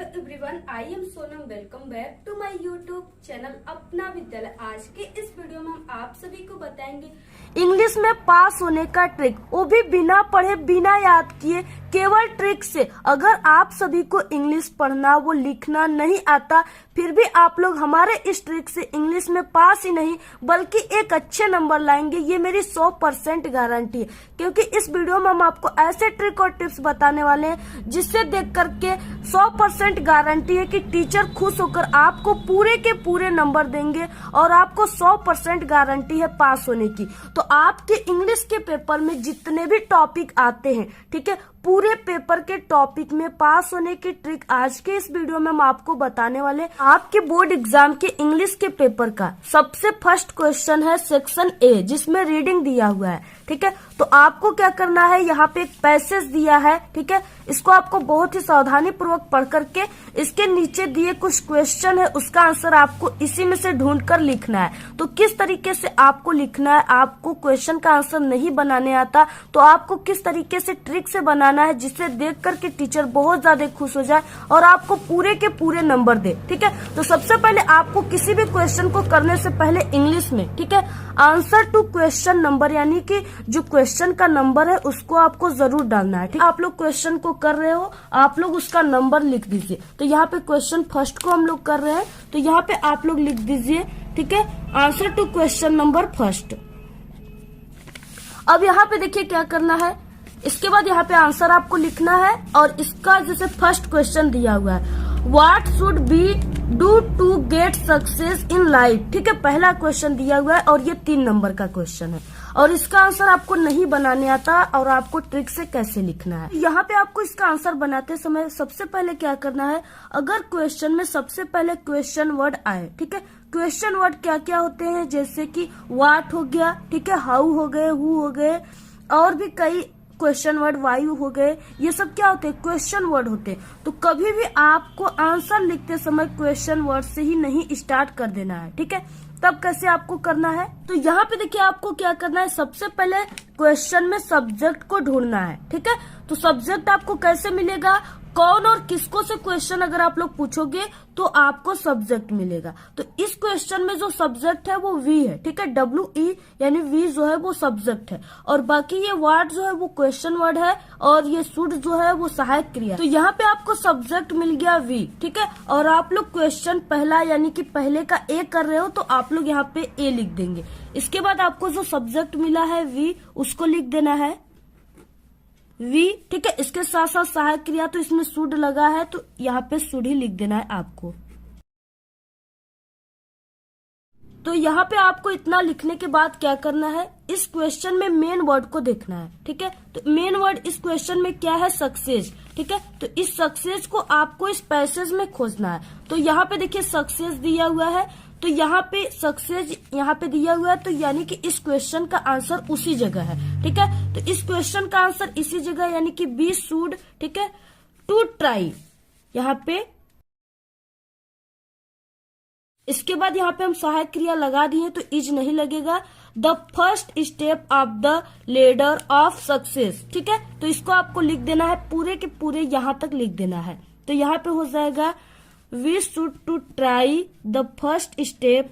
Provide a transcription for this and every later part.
Everyone, I am Sonam. Welcome back to my YouTube channel Apna Vidyalaya. आज के इस वीडियो में हम आप सभी को बताएंगे इंग्लिश में पास होने का ट्रिक, वो भी बिना पढ़े बिना याद किए, केवल ट्रिक से। अगर आप सभी को इंग्लिश पढ़ना वो लिखना नहीं आता, फिर भी आप लोग हमारे इस ट्रिक से इंग्लिश में पास ही नहीं बल्कि एक अच्छे नंबर लाएंगे, ये मेरी 100% गारंटी है। क्योंकि इस वीडियो में हम आपको ऐसे ट्रिक और टिप्स बताने वाले हैं जिससे देख करके 100% गारंटी है कि टीचर खुश होकर आपको पूरे के पूरे नंबर देंगे और आपको 100% गारंटी है पास होने की। तो आपके इंग्लिश के पेपर में जितने भी टॉपिक आते हैं, ठीक है, पूरे पेपर के टॉपिक में पास होने की ट्रिक आज के इस वीडियो में हम आपको बताने वाले। आपके बोर्ड एग्जाम के इंग्लिश के पेपर का सबसे फर्स्ट क्वेश्चन है सेक्शन ए, जिसमें रीडिंग दिया हुआ है, ठीक है। तो आपको क्या करना है, यहाँ पे एक पैसेज दिया है, ठीक है, इसको आपको बहुत ही सावधानी पूर्वक पढ़ करके इसके नीचे दिए कुछ क्वेश्चन है उसका आंसर आपको इसी में से ढूंढ कर लिखना है। तो किस तरीके से आपको लिखना है, आपको क्वेश्चन का आंसर नहीं बनाने आता तो आपको किस तरीके से ट्रिक से बनाना है जिससे देख करके टीचर बहुत ज्यादा खुश हो जाए और आपको पूरे के पूरे नंबर दे, ठीक है। तो सबसे पहले आपको किसी भी क्वेश्चन को करने से पहले इंग्लिश में, ठीक है, आंसर टू क्वेश्चन नंबर यानी कि जो क्वेश्चन का नंबर है उसको आपको जरूर डालना है, ठीक। आप लोग क्वेश्चन को कर रहे हो, आप लोग उसका नंबर लिख दीजिए। तो यहाँ पे क्वेश्चन फर्स्ट को हम लोग कर रहे हैं, तो यहाँ पे आप लोग लिख दीजिए, ठीक है, answer to question number first. अब यहाँ पे देखिए क्या करना है, इसके बाद यहाँ पे आंसर आपको लिखना है और इसका जैसे फर्स्ट क्वेश्चन दिया हुआ है, what should be do to get success in life, ठीक है, पहला क्वेश्चन दिया हुआ है और ये 3 नंबर का क्वेश्चन है और इसका आंसर आपको नहीं बनाने आता और आपको ट्रिक से कैसे लिखना है। यहाँ पे आपको इसका आंसर बनाते समय सबसे पहले क्या करना है, अगर क्वेश्चन में सबसे पहले क्वेश्चन वर्ड आए, ठीक है, क्वेश्चन वर्ड क्या क्या होते हैं, जैसे कि व्हाट हो गया, ठीक है, हाउ हो गए, हु हो गए, और भी कई क्वेश्चन वर्ड, वायु हो गए, ये सब क्या होते हैं, क्वेश्चन वर्ड होते हैं। तो कभी भी आपको आंसर लिखते समय क्वेश्चन वर्ड से ही नहीं स्टार्ट कर देना है, ठीक है। तब कैसे आपको करना है, तो यहाँ पे देखिए आपको क्या करना है, सबसे पहले क्वेश्चन में सब्जेक्ट को ढूंढना है, ठीक है। तो सब्जेक्ट आपको कैसे मिलेगा, कौन और किसको से क्वेश्चन अगर आप लोग पूछोगे तो आपको सब्जेक्ट मिलेगा। तो इस क्वेश्चन में जो सब्जेक्ट है वो वी है, ठीक है, WE यानी वी जो है वो सब्जेक्ट है और बाकी ये वर्ड जो है वो क्वेश्चन वर्ड है और ये शुड जो है वो सहायक क्रिया। तो यहाँ पे आपको सब्जेक्ट मिल गया वी, ठीक है, और आप लोग क्वेश्चन पहला यानी कि पहले का ए कर रहे हो तो आप लोग यहाँ पे ए लिख देंगे। इसके बाद आपको जो सब्जेक्ट मिला है वी उसको लिख देना है वी, ठीक है, इसके साथ साथ सहायक क्रिया तो इसमें शुड लगा है तो यहाँ पे शुड ही लिख देना है आपको। तो यहाँ पे आपको इतना लिखने के बाद क्या करना है, इस क्वेश्चन में मेन वर्ड को देखना है, ठीक है। तो मेन वर्ड इस क्वेश्चन में क्या है, सक्सेस, ठीक है। तो इस सक्सेस को आपको इस पैसेज में खोजना है। तो यहाँ पे देखिए सक्सेस दिया हुआ है, तो यहाँ पे सक्सेस यहाँ पे दिया हुआ है, तो यानी कि इस क्वेश्चन का आंसर उसी जगह है, ठीक है। तो इस क्वेश्चन का आंसर इसी जगह यानी कि बी शुड, ठीक है, टू ट्राई यहाँ पे। इसके बाद यहाँ पे हम सहायक क्रिया लगा दिए तो इज नहीं लगेगा, the first step of the ladder of success, ठीक है। तो इसको आपको लिख देना है, पूरे के पूरे यहाँ तक लिख देना है। तो यहाँ पे हो जाएगा we should to try the first step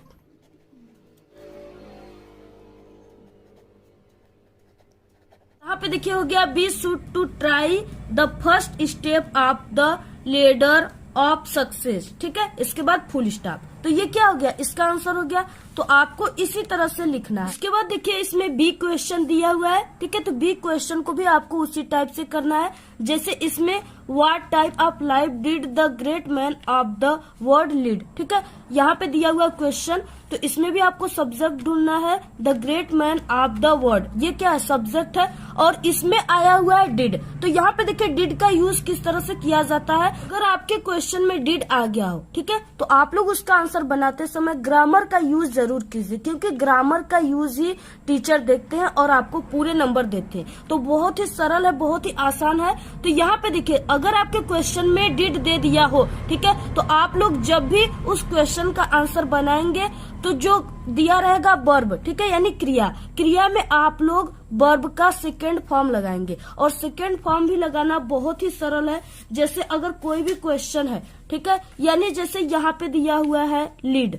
यहाँ पे देखिए हो गया we should to try the first step of the ladder of success, ठीक है। इसके बाद फुल स्टॉप। तो ये क्या हो गया, इसका आंसर हो गया। तो आपको इसी तरह से लिखना है। इसके बाद देखिए इसमें बी क्वेश्चन दिया हुआ है, ठीक है, तो बी क्वेश्चन को भी आपको उसी टाइप से करना है जैसे इसमें what type of life did the great man of the world lead, ठीक है। यहाँ पे दिया हुआ क्वेश्चन, तो इसमें भी आपको सब्जेक्ट ढूंढना है, the great man of the world, ये क्या है, सब्जेक्ट है और इसमें आया हुआ है डिड। तो यहाँ पे देखिए डिड का यूज किस तरह से किया जाता है, अगर आपके क्वेश्चन में डिड आ गया हो, ठीक है, तो आप लोग उसका आंसर बनाते समय ग्रामर का यूज जरूर कीजिए, क्योंकि ग्रामर का यूज ही टीचर देखते हैं और आपको पूरे नंबर देते हैं। तो बहुत ही सरल है, बहुत ही आसान है। तो यहाँ पे देखिए अगर आपके क्वेश्चन में डिड दे दिया हो, ठीक है, तो आप लोग जब भी उस क्वेश्चन का आंसर बनाएंगे तो जो दिया रहेगा वर्ब, ठीक है, यानी क्रिया। क्रिया में आप लोग वर्ब का सेकेंड फॉर्म लगाएंगे, और सेकेंड फॉर्म भी लगाना बहुत ही सरल है। जैसे अगर कोई भी क्वेश्चन है, ठीक है, यानी जैसे यहाँ पे दिया हुआ है लीड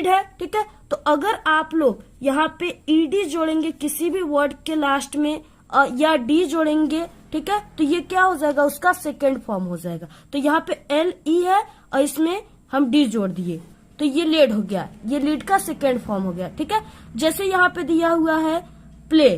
है, ठीक है, तो अगर आप लोग यहाँ पे ईडी जोड़ेंगे किसी भी वर्ड के लास्ट में या डी जोड़ेंगे, ठीक है, तो ये क्या हो जाएगा, उसका सेकेंड फॉर्म हो जाएगा। तो यहाँ पे LE है और इसमें हम डी जोड़ दिए तो ये लीड हो गया, ये लीड का सेकेंड फॉर्म हो गया, ठीक है। जैसे यहाँ पे दिया हुआ है प्ले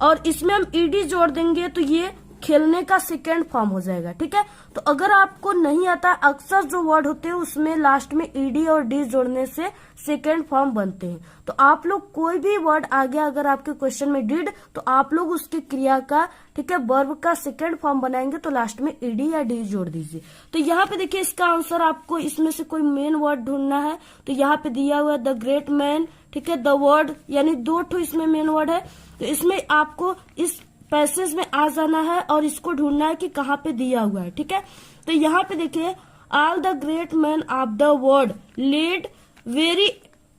और इसमें हम ईडी जोड़ देंगे तो ये खेलने का सेकेंड फॉर्म हो जाएगा, ठीक है। तो अगर आपको नहीं आता, अक्सर जो वर्ड होते हैं उसमें लास्ट में ईडी और डी जोड़ने से सेकेंड फॉर्म बनते हैं। तो आप लोग कोई भी वर्ड आ गया अगर आपके क्वेश्चन में डिड, तो आप लोग उसकी क्रिया का, ठीक है, वर्ब का सेकेंड फॉर्म बनाएंगे तो लास्ट में ईडी या डी जोड़ दीजिए। तो यहाँ पे देखिए इसका आंसर, आपको इसमें से कोई मेन वर्ड ढूंढना है। तो यहाँ पे दिया हुआ है द ग्रेट मैन, ठीक है, द वर्ड, यानी 2 ठो इसमें मेन वर्ड है। तो इसमें आपको इस पैसेज में आ जाना है और इसको ढूंढना है कि कहाँ पे दिया हुआ है, ठीक है। तो यहाँ पे देखिए all the great man of the world lead very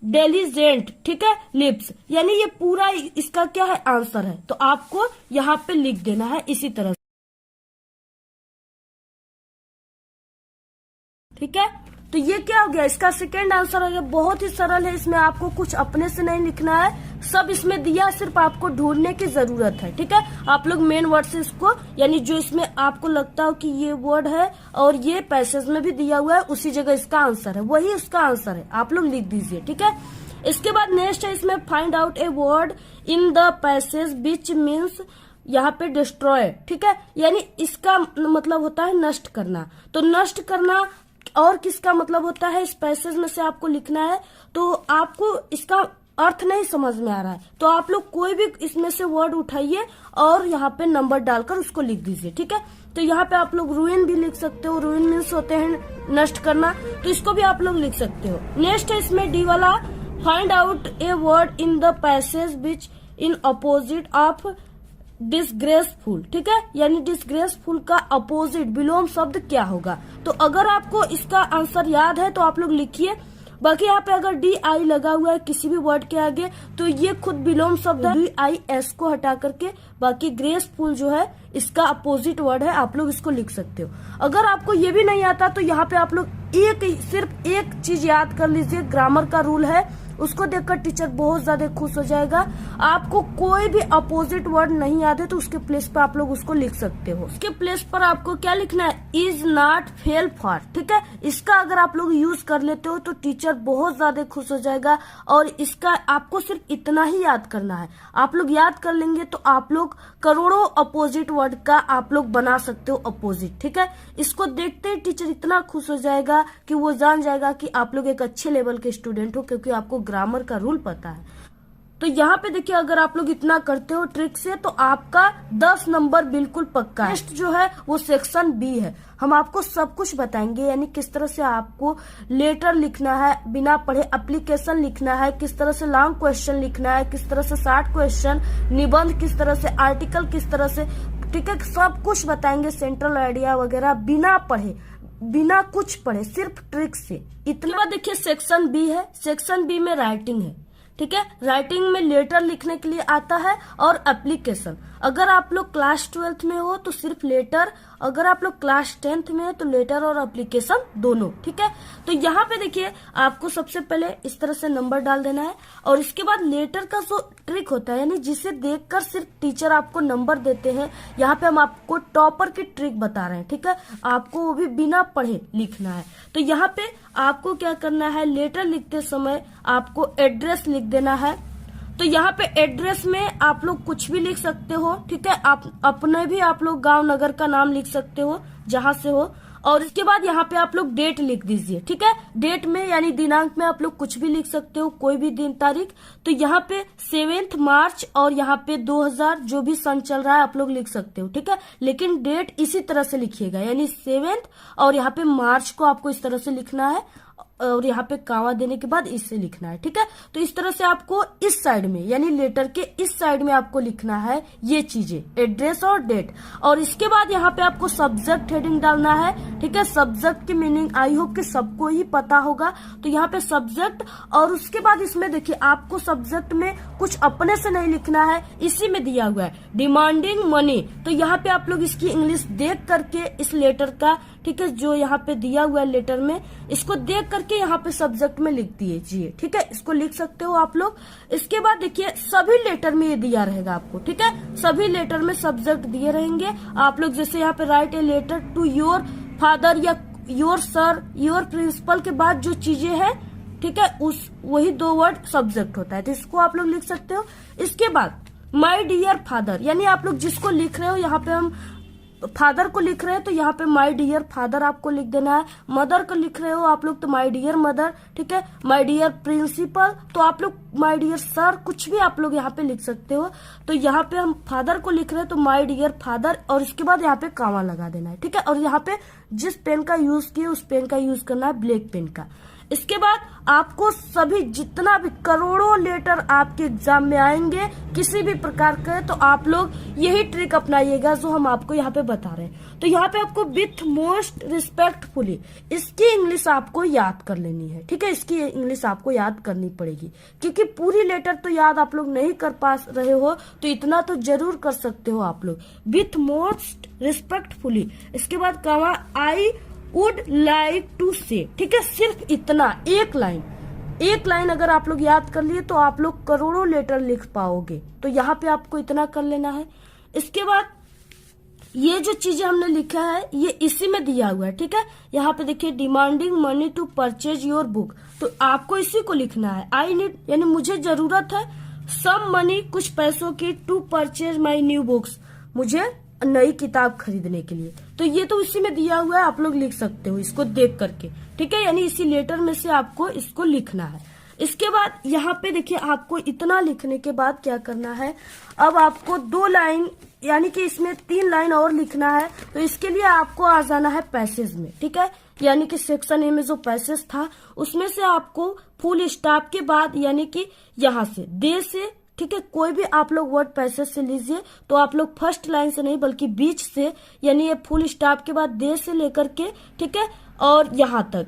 diligent, ठीक है, लिप्स, यानी ये पूरा इसका क्या है, आंसर है। तो आपको यहाँ पे लिख देना है इसी तरह से, ठीक है। तो ये क्या हो गया, इसका सेकेंड आंसर हो गया। बहुत ही सरल है, इसमें आपको कुछ अपने से नहीं लिखना है, सब इसमें दिया, सिर्फ आपको ढूंढने की जरूरत है, ठीक है। आप लोग मेन वर्ड से इसको, यानी जो इसमें आपको लगता हो कि ये वर्ड है और ये पैसेज में भी दिया हुआ है, उसी जगह इसका आंसर है, वही उसका आंसर है, आप लोग लिख दीजिए, ठीक है। इसके बाद नेक्स्ट है इसमें find out a word in the passage which means, यहाँ पे डिस्ट्रॉय, ठीक है, यानी इसका मतलब होता है नष्ट करना। तो नष्ट करना और किसका मतलब होता है, इस पैसेज में से आपको लिखना है। तो आपको इसका अर्थ नहीं समझ में आ रहा है तो आप लोग कोई भी इसमें से वर्ड उठाइए और यहाँ पे नंबर डालकर उसको लिख दीजिए, ठीक है। तो यहाँ पे आप लोग रूइन भी लिख सकते हो, रूइन मीन्स होते हैं नष्ट करना, तो इसको भी आप लोग लिख सकते हो। नेक्स्ट है इसमें डी वाला, find out a word in the passage which in opposite of disgraceful, ठीक है, यानी डिसग्रेसफुल का अपोजिट विलोम शब्द क्या होगा। तो अगर आपको इसका आंसर याद है तो आप लोग लिखिए। बाकी यहाँ पे अगर DI लगा हुआ है किसी भी वर्ड के आगे तो ये खुद विलोम शब्द है, DIS को हटा करके बाकी ग्रेसफुल जो है इसका अपोजिट वर्ड है, आप लोग इसको लिख सकते हो। अगर आपको ये भी नहीं आता तो यहाँ पे आप लोग सिर्फ एक चीज याद कर लीजिए, ग्रामर का रूल है, उसको देखकर टीचर बहुत ज्यादा खुश हो जाएगा। आपको कोई भी अपोजिट वर्ड नहीं याद है तो उसके प्लेस पर आप लोग उसको लिख सकते हो। उसके प्लेस पर आपको क्या लिखना है, इज नॉट फेल फॉर, ठीक है। इसका अगर आप लोग यूज कर लेते हो तो टीचर बहुत ज्यादा खुश हो जाएगा। और इसका आपको सिर्फ इतना ही याद करना है, आप लोग याद कर लेंगे तो आप लोग करोड़ों अपोजिट वर्ड का आप लोग बना सकते हो अपोजिट, ठीक है। इसको देखते ही टीचर इतना खुश हो जाएगा कि वो जान जाएगा कि आप लोग एक अच्छे लेवल के स्टूडेंट हो, क्योंकि आपको ग्रामर का रूल पता है। तो यहाँ पे देखिए अगर आप लोग इतना करते हो ट्रिक से तो आपका 10 नंबर बिल्कुल पक्का है। नेक्स्ट जो है वो सेक्शन B है, हम आपको सब कुछ बताएंगे, यानी किस तरह से आपको लेटर लिखना है बिना पढ़े, एप्लीकेशन लिखना है, किस तरह से लॉन्ग क्वेश्चन लिखना है, किस तरह से शॉर्ट क्वेश्चन, निबंध किस तरह से, आर्टिकल किस तरह से, ठीक है, सब कुछ बताएंगे। सेंट्रल आइडिया वगैरह बिना पढ़े, बिना कुछ पढ़े, सिर्फ ट्रिक से। इतना देखिए सेक्शन B है, सेक्शन B में राइटिंग है, ठीक है। राइटिंग में लेटर लिखने के लिए आता है और एप्लीकेशन। अगर आप लोग क्लास 12th में हो तो सिर्फ लेटर, अगर आप लोग क्लास 10th में है तो लेटर और एप्लीकेशन दोनों, ठीक है। तो यहाँ पे देखिए आपको सबसे पहले इस तरह से नंबर डाल देना है और इसके बाद लेटर का जो ट्रिक होता है, यानी जिसे देखकर सिर्फ टीचर आपको नंबर देते हैं, यहाँ पे हम आपको टॉपर की ट्रिक बता रहे हैं, ठीक है। आपको वो भी बिना पढ़े लिखना है। तो यहाँ पे आपको क्या करना है, लेटर लिखते समय आपको एड्रेस लिख देना है। तो यहाँ पे एड्रेस में आप लोग कुछ भी लिख सकते हो, ठीक है। आप अपने भी आप लोग गांव नगर का नाम लिख सकते हो जहां से हो। और इसके बाद यहाँ पे आप लोग डेट लिख दीजिए, ठीक है। डेट में यानी दिनांक में आप लोग कुछ भी लिख सकते हो, कोई भी दिन तारीख। तो यहाँ पे 7 मार्च और यहाँ पे 2000 जो भी सन चल रहा है आप लोग लिख सकते हो, ठीक है। लेकिन डेट इसी तरह से लिखिएगा, यानी 7 और यहाँ पे मार्च को आपको इस तरह से लिखना है और यहाँ पे कामा देने के बाद इससे लिखना है। ठीक है, तो इस तरह से आपको इस साइड में यानी लेटर के इस साइड में आपको लिखना है ये चीजें, एड्रेस और डेट। और इसके बाद यहाँ पे आपको सब्जेक्ट हेडिंग डालना है। ठीक है, सब्जेक्ट की मीनिंग आई होप कि सबको ही पता होगा। तो यहाँ पे सब्जेक्ट, और उसके बाद इसमें देखिए आपको सब्जेक्ट में कुछ अपने से नहीं लिखना है, इसी में दिया हुआ है डिमांडिंग मनी। तो यहाँ पे आप लोग इसकी इंग्लिश देख करके इस लेटर का, ठीक है, जो यहाँ पे दिया हुआ है लेटर में, इसको देख करके यहाँ पे सब्जेक्ट में लिख दीजिए। ठीक है, इसको लिख सकते हो आप लोग। इसके बाद देखिए सभी लेटर में ये दिया रहेगा आपको। ठीक है, सभी लेटर में सब्जेक्ट दिए रहेंगे। आप लोग जैसे यहाँ पे write a letter to your father या योर सर, योर प्रिंसिपल के बाद जो चीजें हैं, ठीक है, उस वही 2 वर्ड सब्जेक्ट होता है, तो इसको आप लोग लिख सकते हो। इसके बाद माय डियर फादर, यानी आप लोग जिसको लिख रहे हो, यहाँ पे हम फादर को लिख रहे हैं तो यहाँ पे माय डियर फादर आपको लिख देना है। मदर को लिख रहे हो आप लोग तो माय डियर मदर। ठीक है, माय डियर प्रिंसिपल तो आप लोग माय डियर सर, कुछ भी आप लोग यहाँ पे लिख सकते हो। तो यहाँ पे हम फादर को लिख रहे हैं तो माय डियर फादर, और इसके बाद यहाँ पे कामा लगा देना है। ठीक है, और यहाँ पे जिस पेन का यूज किए उस पेन का यूज करना है, ब्लैक पेन का। इसके बाद आपको सभी जितना भी करोड़ों लेटर आपके एग्जाम में आएंगे किसी भी प्रकार के, तो आप लोग यही ट्रिक अपनाइएगा जो हम आपको यहाँ पे बता रहे हैं। तो यहाँ पे आपको विथ मोस्ट रिस्पेक्टफुली इसकी इंग्लिश आपको याद कर लेनी है। ठीक है, इसकी इंग्लिश आपको याद करनी पड़ेगी, क्योंकि पूरी लेटर तो याद आप लोग नहीं कर पा रहे हो, तो इतना तो जरूर कर सकते हो आप लोग, विथ मोस्ट रिस्पेक्टफुली। इसके बाद कहा आई वुड लाइक टू से। ठीक है, सिर्फ इतना, एक लाइन अगर आप लोग याद कर लिए तो आप लोग करोड़ों लेटर लिख पाओगे। तो यहाँ पे आपको इतना कर लेना है। इसके बाद ये जो चीजें हमने लिखा है ये इसी में दिया हुआ है। ठीक है, यहाँ पे देखिए demanding money to purchase your book, तो आपको इसी को लिखना है। आई नीड यानी मुझे जरूरत है, सम मनी कुछ पैसों की, to purchase my new books मुझे नई किताब खरीदने के लिए। तो ये तो इसी में दिया हुआ है, आप लोग लिख सकते हो इसको देख करके। ठीक है, यानी इसी लेटर में से आपको इसको लिखना है। इसके बाद यहाँ पे देखिए आपको इतना लिखने के बाद क्या करना है, अब आपको 2 लाइन यानी कि इसमें 3 लाइन और लिखना है। तो इसके लिए आपको आ जाना है पैसेज में। ठीक है, यानी कि सेक्शन ए में जो पैसेज था उसमें से आपको फुल स्टॉप के बाद यानी कि यहाँ से दे से, ठीक है, कोई भी आप लोग वर्ड पैसेज से लीजिए। तो आप लोग फर्स्ट लाइन से नहीं बल्कि बीच से, यानी ये फुल स्टॉप के बाद दे से लेकर के, ठीक है, और यहाँ तक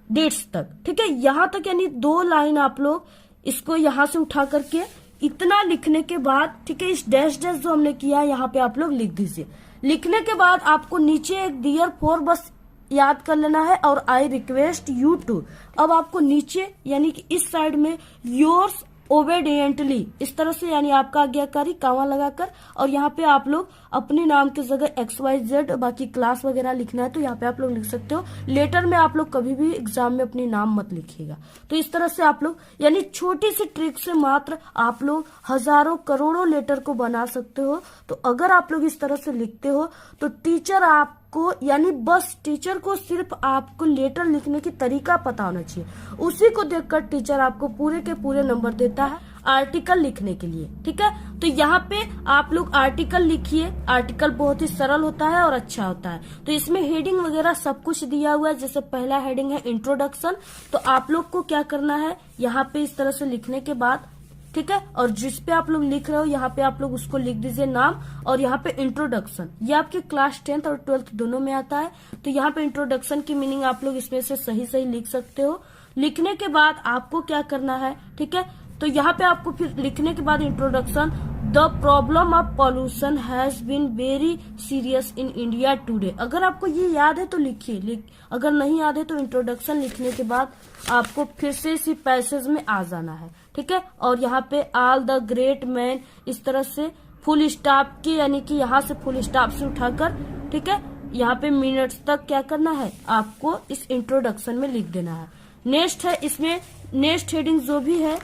डेट्स तक। ठीक है, यहाँ तक यानी 2 लाइन आप लोग इसको यहाँ से उठा करके इतना लिखने के बाद, ठीक है, इस डैश डैश जो हमने किया यहाँ पे आप लोग लिख दीजिए। लिखने के बाद आपको नीचे एक डियर फॉर बस याद कर लेना है और आई रिक्वेस्ट यू टू। अब आपको नीचे यानी कि इस साइड में योर्स ओबेडिएंटली इस तरह से, यानी आपका आज्ञाकारी कामा लगाकर, और यहाँ पे आप लोग अपने नाम की जगह XYZ बाकी क्लास वगैरह लिखना है तो यहाँ पे आप लोग लिख सकते हो। लेटर में आप लोग कभी भी एग्जाम में अपनी नाम मत लिखिएगा। तो इस तरह से आप लोग यानी छोटी सी ट्रिक से मात्र आप लोग हजारों करोड़ों लेटर को बना सकते हो। तो अगर आप लोग इस तरह से लिखते हो तो टीचर आपको यानी बस टीचर को सिर्फ आपको लेटर लिखने की तरीका पता होना चाहिए, उसी को देखकर टीचर आपको पूरे के पूरे नंबर देता है आर्टिकल लिखने के लिए। ठीक है, तो यहाँ पे आप लोग आर्टिकल लिखिए। आर्टिकल बहुत ही सरल होता है और अच्छा होता है। तो इसमें हेडिंग वगैरह सब कुछ दिया हुआ है। जैसे पहला हेडिंग है इंट्रोडक्शन, तो आप लोग को क्या करना है, यहाँ पे इस तरह से लिखने के बाद, ठीक है, और जिस पे आप लोग लिख रहे हो यहाँ पे आप लोग उसको लिख दीजिए नाम, और यहाँ पे इंट्रोडक्शन, ये आपके क्लास 10th और 12th दोनों में आता है। तो यहाँ पे इंट्रोडक्शन की मीनिंग आप लोग इसमें से सही सही लिख सकते हो। लिखने के बाद आपको क्या करना है, ठीक है, तो यहाँ पे आपको फिर लिखने के बाद introduction, the problem of pollution has been very serious in India today. अगर आपको ये याद है तो लिखिए, अगर नहीं याद है तो इंट्रोडक्शन लिखने के बाद आपको फिर से इसी पैसेज में आ जाना है। ठीक है, और यहाँ पे ऑल द ग्रेट मैन इस तरह से फुल स्टॉप की, यानी कि यहाँ से फुल स्टॉप से उठाकर, ठीक है, यहाँ पे मिनट्स तक क्या करना है, आपको इस इंट्रोडक्शन में लिख देना है। नेक्स्ट है, इसमें नेक्स्ट हेडिंग जो भी है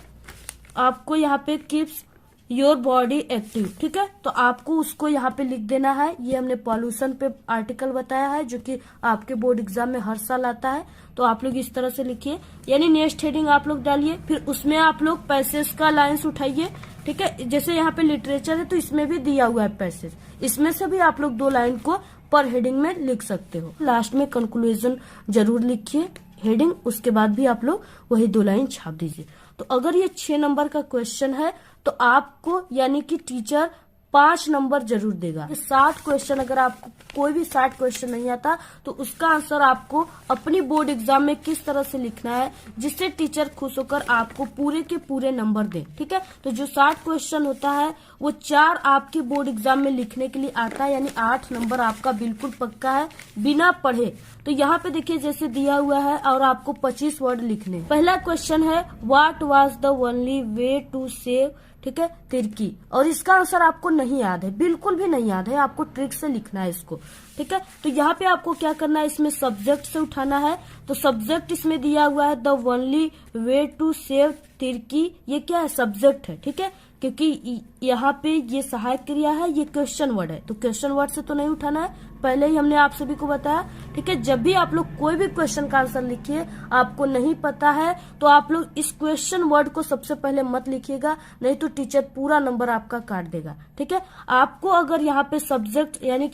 आपको यहाँ पे कीप्स योर बॉडी एक्टिव। ठीक है, तो आपको उसको यहाँ पे लिख देना है। ये हमने पॉल्यूशन पे आर्टिकल बताया है जो कि आपके बोर्ड एग्जाम में हर साल आता है। तो आप लोग इस तरह से लिखिए, यानी नेक्स्ट हेडिंग आप लोग डालिए, फिर उसमें आप लोग पैसेज का लाइन्स उठाइए। ठीक है, जैसे यहाँ पे लिटरेचर है तो इसमें भी दिया हुआ है पैसेज, इसमें से भी आप लोग 2 लाइन को पर हेडिंग में लिख सकते हो। लास्ट में कंक्लूजन जरूर लिखिए, हेडिंग, उसके बाद भी आप लोग वही 2 लाइन छाप दीजिए। तो अगर ये 6 नंबर का क्वेश्चन है तो आपको यानी कि टीचर 5 नंबर जरूर देगा। 60 क्वेश्चन, अगर आपको कोई भी 60 क्वेश्चन नहीं आता तो उसका आंसर आपको अपनी बोर्ड एग्जाम में किस तरह से लिखना है जिससे टीचर खुश होकर आपको पूरे के पूरे नंबर दे। ठीक है, तो जो 60 क्वेश्चन होता है वो 4 आपके बोर्ड एग्जाम में लिखने के लिए आता है, यानी 8 नंबर आपका बिल्कुल पक्का है बिना पढ़े। तो यहाँ पे देखिए जैसे दिया हुआ है और आपको 25 वर्ड लिखने। पहला क्वेश्चन है what was the only way to save, ठीक है, तिर्की, और इसका आंसर आपको नहीं याद है, बिल्कुल भी नहीं याद है, आपको ट्रिक से लिखना है इसको। ठीक है, तो यहाँ पे आपको क्या करना है, इसमें सब्जेक्ट से उठाना है। तो सब्जेक्ट इसमें दिया हुआ है the only way to save Tirkey, ये क्या है, सब्जेक्ट है। ठीक है, क्योंकि यहाँ पे ये सहायक क्रिया है, ये क्वेश्चन वर्ड है, तो क्वेश्चन वर्ड से तो नहीं उठाना है, पहले ही हमने आप सभी को बताया। ठीक है, जब भी आप लोग कोई भी क्वेश्चन का आंसर लिखिए, आपको नहीं पता है तो आप लोग इस क्वेश्चन वर्ड को सबसे पहले मत लिखिएगा, नहीं तो टीचर पूरा नंबर आपका काट देगा। ठीक है, आपको अगर यहाँ पे सब्जेक्ट यानी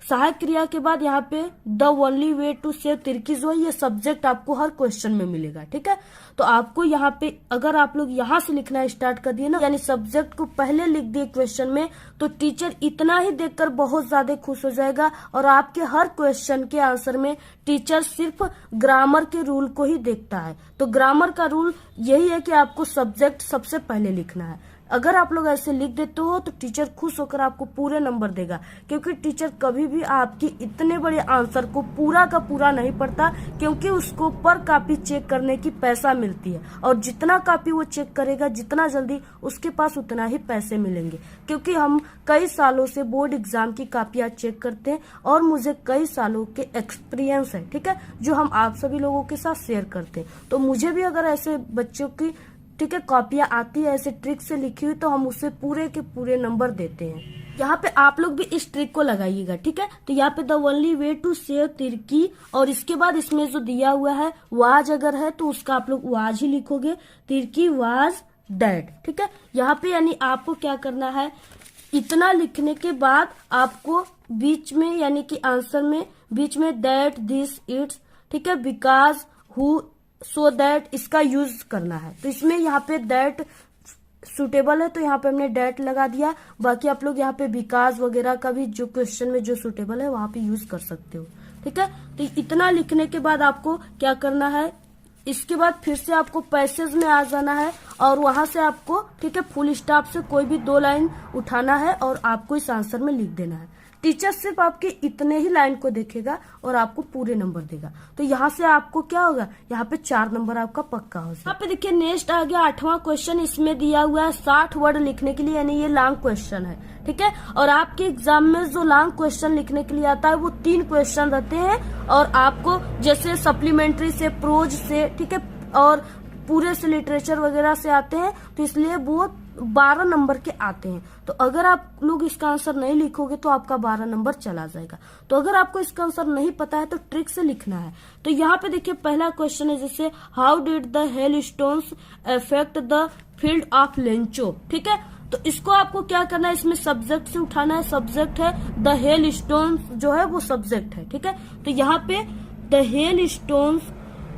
सहायक क्रिया के बाद यहाँ पे the only way to save Tirkey जो है, ये सब्जेक्ट आपको हर क्वेश्चन में मिलेगा। ठीक है, तो आपको यहाँ पे अगर आप लोग यहाँ से लिखना स्टार्ट कर दिए ना, यानी सब्जेक्ट को पहले लिख दिए क्वेश्चन में, तो टीचर इतना ही देखकर बहुत ज्यादा खुश हो जाएगा और आपके हर क्वेश्चन के आंसर में टीचर सिर्फ ग्रामर के रूल को ही देखता है। तो ग्रामर का रूल यही है कि आपको सब्जेक्ट सबसे पहले लिखना है। अगर आप लोग ऐसे लिख देते हो तो टीचर खुश होकर आपको पूरे नंबर देगा, क्योंकि टीचर कभी भी आपकी इतने बड़े आंसर को पूरा का पूरा नहीं पढ़ता, क्योंकि उसको पर कॉपी चेक करने की पैसा मिलती है, और जितना कॉपी वो चेक करेगा जितना जल्दी, उसके पास उतना ही पैसे मिलेंगे। क्योंकि हम कई सालों से बोर्ड एग्जाम की कॉपियां चेक करते हैं और मुझे कई सालों के एक्सपीरियंस है, ठीक है, जो हम आप सभी लोगों के साथ शेयर करते हैं। तो मुझे भी अगर ऐसे बच्चों की, ठीक है, कॉपियां आती है ऐसे ट्रिक से लिखी हुई, तो हम उससे पूरे के पूरे नंबर देते हैं। यहाँ पे आप लोग भी इस ट्रिक को लगाइएगा। ठीक है, तो यहाँ पे the only way to save Tirkey, और इसके बाद इसमें जो दिया हुआ है वाज अगर है तो उसका आप लोग वाज ही लिखोगे, तिर्की वाज डेड। ठीक है, यहाँ पे यानी आपको क्या करना है, इतना लिखने के बाद आपको बीच में यानी कि आंसर में बीच में दैट दिस इट्स, ठीक है, बिकॉज हु सो दैट, इसका यूज करना है। तो इसमें यहाँ पे दैट सुटेबल है तो यहाँ पे हमने डेट लगा दिया, बाकी आप लोग यहाँ पे बिकॉज वगैरह का भी जो क्वेश्चन में जो सुटेबल है वहां पे यूज कर सकते हो। ठीक है, तो इतना लिखने के बाद आपको क्या करना है, इसके बाद फिर से आपको पैसेज में आ जाना है और वहां से आपको, ठीक है, फुल स्टॉप से कोई भी 2 लाइन उठाना है और आपको इस आंसर में लिख देना है। टीचर सिर्फ आपके इतने ही लाइन को देखेगा और आपको पूरे नंबर देगा। तो यहाँ से आपको क्या होगा, यहाँ पे 4 नंबर आपका पक्का हो जाएगा। यहाँ पे देखिए नेक्स्ट आ गया 8वां क्वेश्चन, इसमें दिया हुआ है 60 वर्ड लिखने के लिए, यानी ये लॉन्ग क्वेश्चन है। ठीक है, और आपके एग्जाम में जो लॉन्ग क्वेश्चन लिखने के लिए आता है वो 3 क्वेश्चन रहते हैं, और आपको जैसे सप्लीमेंट्री से, प्रोज से, ठीक है, और पूरे से लिटरेचर वगैरह से आते हैं, तो इसलिए वो 12 नंबर के आते हैं। तो अगर आप लोग इसका आंसर नहीं लिखोगे तो आपका 12 नंबर चला जाएगा। तो अगर आपको इसका आंसर नहीं पता है तो ट्रिक से लिखना है। तो यहाँ पे देखिए पहला क्वेश्चन है जैसे how did the hail stones affect the field of Lencho. ठीक है, तो इसको आपको क्या करना है, इसमें सब्जेक्ट से उठाना है। सब्जेक्ट है द हेल स्टोन्स, जो है वो सब्जेक्ट है। ठीक है, तो यहाँ पे द हेल स्टोन्स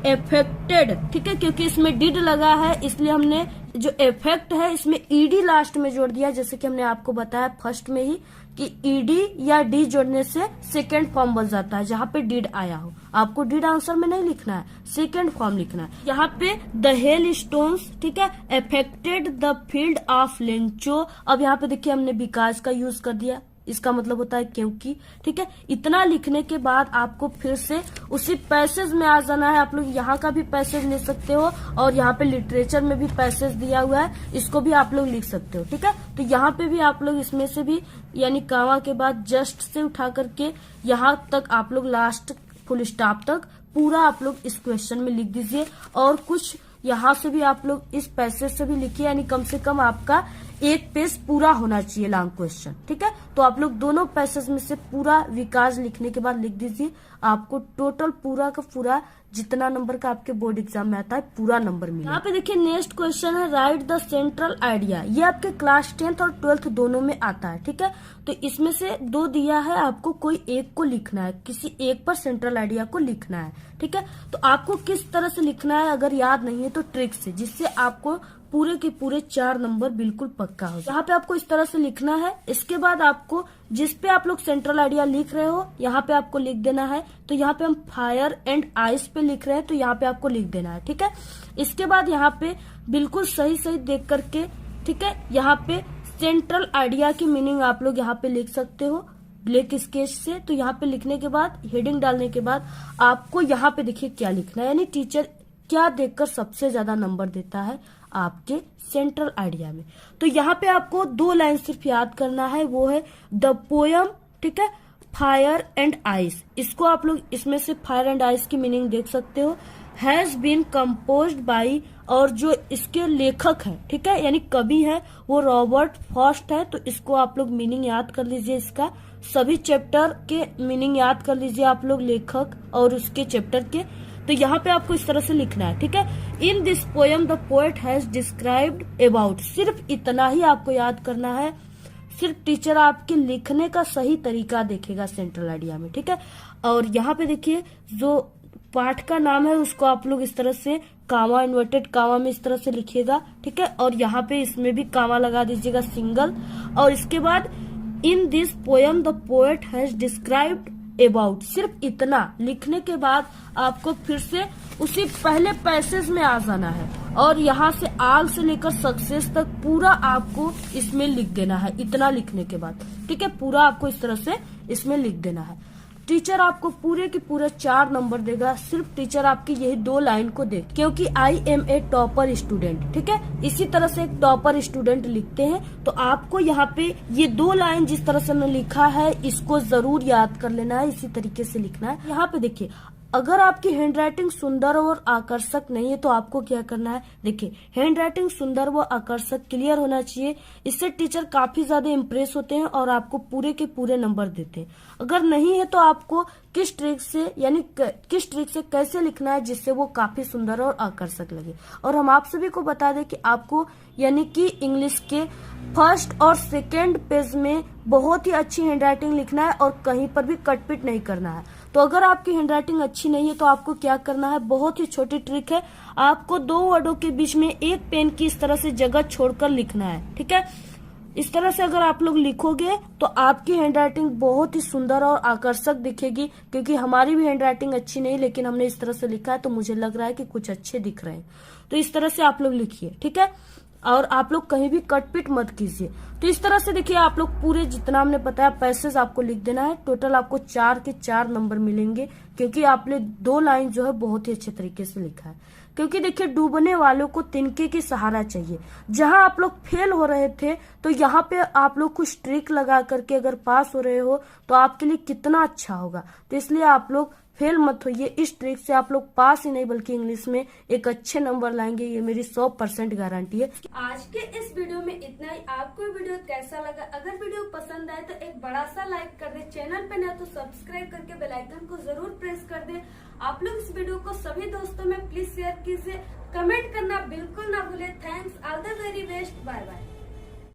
एफेक्टेड, ठीक है, क्योंकि इसमें डिड लगा है इसलिए हमने जो इफेक्ट है इसमें ईडी लास्ट में जोड़ दिया, जैसे कि हमने आपको बताया फर्स्ट में ही कि ईडी या डी जोड़ने से सेकेंड फॉर्म बन जाता है, जहाँ पे डिड आया हो। आपको डिड आंसर में नहीं लिखना है, सेकेंड फॉर्म लिखना है। यहाँ पे द हेल स्टोन्स, ठीक है, affected the field of Lencho. अब यहाँ पे देखिए हमने बिकॉज का यूज कर दिया, इसका मतलब होता है क्योंकि। ठीक है, इतना लिखने के बाद आपको फिर से उसी पैसेज में आ जाना है। आप लोग यहाँ का भी पैसेज ले सकते हो और यहाँ पे लिटरेचर में भी पैसेज दिया हुआ है, इसको भी आप लोग लिख सकते हो। ठीक है, तो यहाँ पे भी आप लोग इसमें से भी यानी कामा के बाद जस्ट से उठा करके यहाँ तक आप लोग लास्ट फुल स्टॉप तक पूरा आप लोग इस क्वेश्चन में लिख दीजिए, और कुछ यहाँ से भी आप लोग इस पैसेज से भी लिखिए, यानी कम से कम आपका एक पेज पूरा होना चाहिए लॉन्ग क्वेश्चन, ठीक है। तो आप लोग दोनों पैसेज में से पूरा विकास लिखने के बाद लिख दीजिए, आपको टोटल पूरा का पूरा जितना नंबर का आपके बोर्ड एग्जाम में आता है पूरा नंबर मिलेगा। यहाँ पे देखिए नेक्स्ट क्वेश्चन है राइट द सेंट्रल आइडिया। ये आपके क्लास 10th और 12th दोनों में आता है, ठीक है। तो इसमें से दो दिया है, आपको कोई एक को लिखना है, किसी एक पर सेंट्रल आइडिया को लिखना है, ठीक है। तो आपको किस तरह से लिखना है अगर याद नहीं है तो ट्रिक से, जिससे आपको पूरे के पूरे 4 नंबर बिल्कुल पक्का हो। यहाँ पे आपको इस तरह से लिखना है। इसके बाद आपको जिस पे आप लोग सेंट्रल आइडिया लिख रहे हो यहाँ पे आपको लिख देना है। तो यहाँ पे हम फायर एंड आइस पे लिख रहे हैं तो यहाँ पे आपको लिख देना है, ठीक है। इसके बाद यहाँ पे बिल्कुल सही सही देख करके, ठीक है, यहाँ पे सेंट्रल आइडिया की मीनिंग आप लोग यहाँ पे लिख सकते हो ब्लैक स्केच से। तो यहाँ पे लिखने के बाद हेडिंग डालने के बाद आपको यहाँ पे देखिए क्या लिखना है, यानी टीचर क्या देखकर सबसे ज्यादा नंबर देता है आपके सेंट्रल आइडिया में। तो यहाँ पे आपको 2 लाइन सिर्फ याद करना है, वो है द पोयम, ठीक है, फायर एंड आइस। इसको आप लोग इसमें से फायर एंड आइस की मीनिंग देख सकते हो। हैज बीन कंपोज्ड बाई, और जो इसके लेखक है, ठीक है, यानी कवि है, वो रॉबर्ट फॉस्ट है। तो इसको आप लोग मीनिंग याद कर लीजिए, इसका सभी चैप्टर के मीनिंग याद कर लीजिए आप लोग, लेखक और उसके चैप्टर के। तो यहाँ पे आपको इस तरह से लिखना है, ठीक है। In this poem the poet has described about, सिर्फ इतना ही आपको याद करना है। सिर्फ टीचर आपके लिखने का सही तरीका देखेगा सेंट्रल आइडिया में, ठीक है। और यहाँ पे देखिए जो पाठ का नाम है उसको आप लोग इस तरह से कामा, इन्वर्टेड कामा में इस तरह से लिखिएगा, ठीक है। और यहाँ पे इसमें भी कामा लगा दीजिएगा सिंगल। और इसके बाद in this poem the poet has described about, सिर्फ इतना लिखने के बाद आपको फिर से उसी पहले पैसेज में आ जाना है और यहाँ से आल से लेकर सक्सेस तक पूरा आपको इसमें लिख देना है। इतना लिखने के बाद, ठीक है, पूरा आपको इस तरह से इसमें लिख देना है। टीचर आपको पूरे के पूरे 4 नंबर देगा, सिर्फ टीचर आपकी यही 2 लाइन को देख, क्योंकि I am a topper student, ठीक है। इसी तरह से एक टॉपर स्टूडेंट लिखते हैं। तो आपको यहाँ पे ये 2 लाइन जिस तरह से मैंने लिखा है इसको जरूर याद कर लेना है, इसी तरीके से लिखना है। यहाँ पे देखिए अगर आपकी हैंडराइटिंग सुंदर और आकर्षक नहीं है तो आपको क्या करना है, देखिए हैंडराइटिंग सुंदर व आकर्षक क्लियर होना चाहिए। इससे टीचर काफी ज्यादा इम्प्रेस होते हैं और आपको पूरे के पूरे नंबर देते हैं। अगर नहीं है तो आपको किस ट्रिक से, यानी किस ट्रिक से कैसे लिखना है जिससे वो काफी सुंदर और आकर्षक लगे। और हम आप सभी को बता दें कि आपको यानी कि इंग्लिश के फर्स्ट और सेकेंड पेज में बहुत ही अच्छी हैंडराइटिंग लिखना है और कहीं पर भी कटपिट नहीं करना है। तो अगर आपकी हैंडराइटिंग अच्छी नहीं है तो आपको क्या करना है, बहुत ही छोटी ट्रिक है, आपको 2 वर्डों के बीच में एक पेन की इस तरह से जगह छोड़कर लिखना है, ठीक है। इस तरह से अगर आप लोग लिखोगे तो आपकी हैंडराइटिंग बहुत ही सुंदर और आकर्षक दिखेगी। क्योंकि हमारी भी हैंडराइटिंग अच्छी नहीं, लेकिन हमने इस तरह से लिखा है तो मुझे लग रहा है कि कुछ अच्छे दिख रहे हैं। तो इस तरह से आप लोग लिखिए, ठीक है। और आप लोग कहीं भी कटपिट मत कीजिए। तो इस तरह से देखिए आप लोग पूरे जितना हमने बताया पैसेज आपको लिख देना है। टोटल आपको 4 के 4 नंबर मिलेंगे, क्योंकि आपने 2 लाइन जो है बहुत ही अच्छे तरीके से लिखा है। क्योंकि देखिए डूबने वालों को तिनके की सहारा चाहिए। जहां आप लोग फेल हो रहे थे तो यहाँ पे आप लोग कुछ ट्रिक लगा करके अगर पास हो रहे हो तो आपके लिए कितना अच्छा होगा। तो इसलिए आप लोग फेल मत होइए। इस ट्रिक से आप लोग पास ही नहीं बल्कि इंग्लिश में एक अच्छे नंबर लाएंगे, ये मेरी 100% गारंटी है। आज के इस वीडियो में इतना ही। आपको वीडियो कैसा लगा? अगर वीडियो पसंद आए तो एक बड़ा सा लाइक कर दे, चैनल पे ना तो सब्सक्राइब करके बेल आइकन को जरूर प्रेस कर दे। आप लोग इस वीडियो को सभी दोस्तों में प्लीज शेयर कीजिए, कमेंट करना बिल्कुल ना भूले। Thanks, all the very best, bye bye.